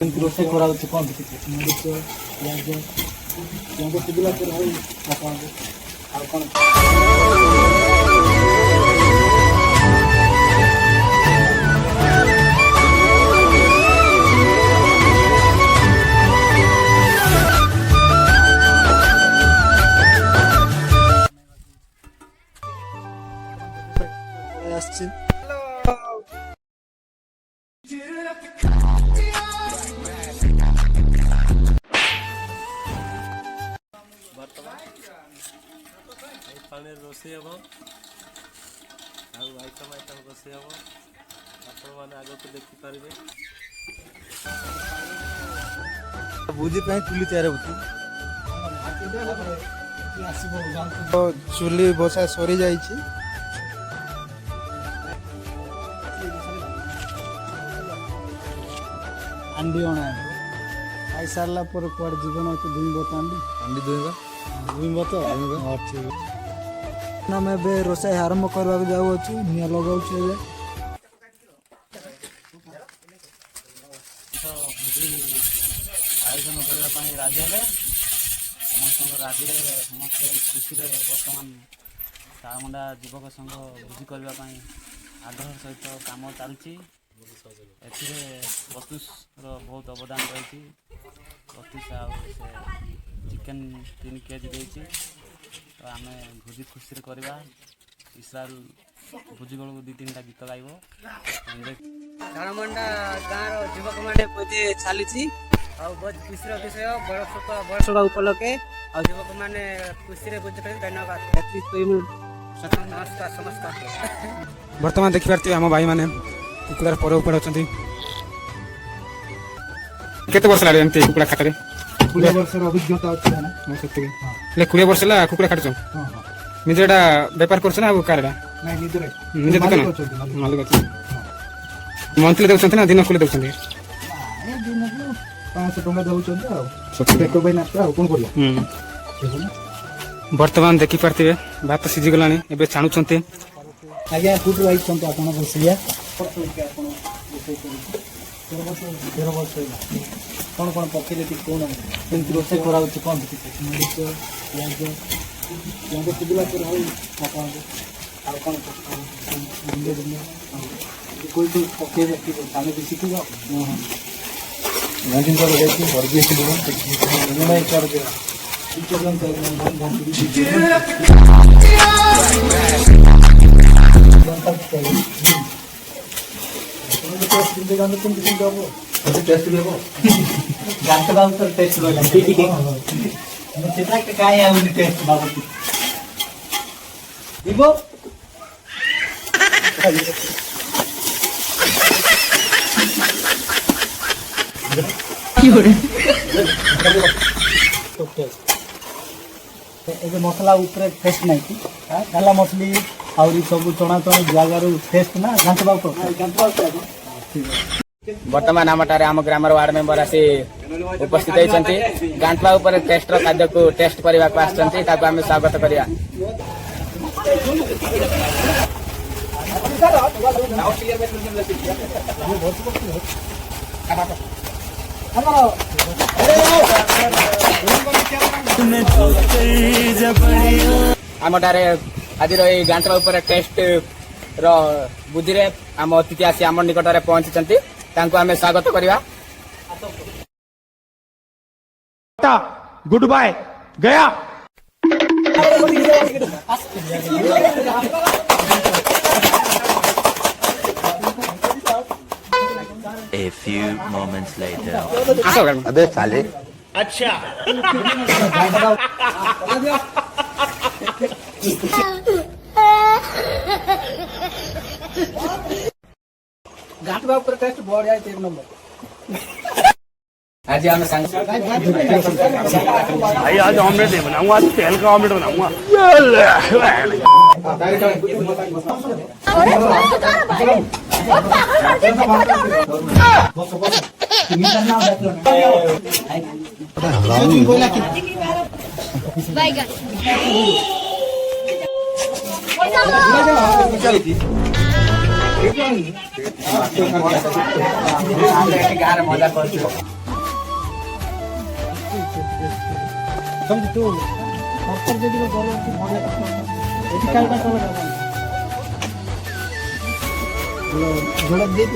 ରୋଷେଇ କରାଉଛି କ'ଣ କିଛି ମରିଚ ପିଆଜ ପିଆଜ ସିଝିଲା ପରେ ହଉ ଆପଣଙ୍କୁ ଆଉ କ'ଣ আসছে पानी रोषे हम आइटम आइटम रोषे हम आपण मैंने आग को देखिपारे भोजी चुली तैयार हो चुली बसा सरी जा अंडी अणा खाई सारा पर कुआड़ जीवन तो दुईब तो अंडी दुईब तो ठीक आम ए रोषाई आरंभ करवा जाऊँ निआ लगाऊ आयोजन करने राजी है समस्त राजी समस्त खुशी बर्तमान तारमुंडा युवक संघ भोजी करने आग्रह सहित काम चलती बतुष बहुत अवदान रही बतुष चिकेन 3 केजी देती तो आम भोजी खुशी करवा इस्राएल भोजी बेलू 2-3टा गीत गाइब तारमुंडा गाँव युवक मैंने भोजी चली बहुत खुशी विषय बड़ उपलक्षे युवक मैंने खुशी भोजी कर धन्यवाद नमस्कार नमस्कार बर्तमान देखिपारे आम भाई मैंने कुकुड़ार पर पड़े केते वर्ष लागे एमती कुकुड़ा खाते 20 वर्ष अभिज्ञता अच्छी 20 वर्ष ला कुकुड़ा काटछ निजे एटा व्यापार करछ ना कारडा निजे दुकान मालिक अछि मंथली देउछन ना दिन कुले देउछन 500 टका देउछन देखो भाई ना कोन करिया वर्तमान देखि पारते भात सिझी गलानी एबे छाणुछन्ते आज्ञा फुट राइट छन्ते आपण बसिया कौन कौन पकड़े कौन रोषे कराऊँ कौन मरीच पिज पिज सिझला पर हूँ आपको कोई कोई पकड़े पानी भी शिखी जाओ टेस्ट लेबो जानते बाबू तो टेस्ट लेला ठीक है हम चित्रा के काय है उन टेस्ट बाबू दीबो क्यों तो टेस्ट ए मसला ऊपर टेस्ट नहीं थी काला मछली और सब चना चना जगार टेस्ट ना जानते बाबू ठीक है वर्तमान आम ग्रामर वार्ड मेंबर आसी उपस्थित होती गांठवा उपर टेस्ट खाद्य को टेस्ट करने को आम स्वागत करिया आम आज गांठवा उपर टेस्ट बुद्धि आम अतिथि आसी आम निकट में पहुंची आम स्वागत करवा गुड बाय गया A few moments later. अबे साले अच्छा घाटवा ऊपर टेस्ट बढ़ जाए 1 नंबर आज हम भाई आज ऑमलेट नहीं बनाऊंगा आज तेल का ऑमलेट बनाऊंगा गाँव मजा कर समझ तू डॉक्टर যদি বলে একটু মনে রাখো এটি কালটা চলে যাবে ঝড় দিয়ে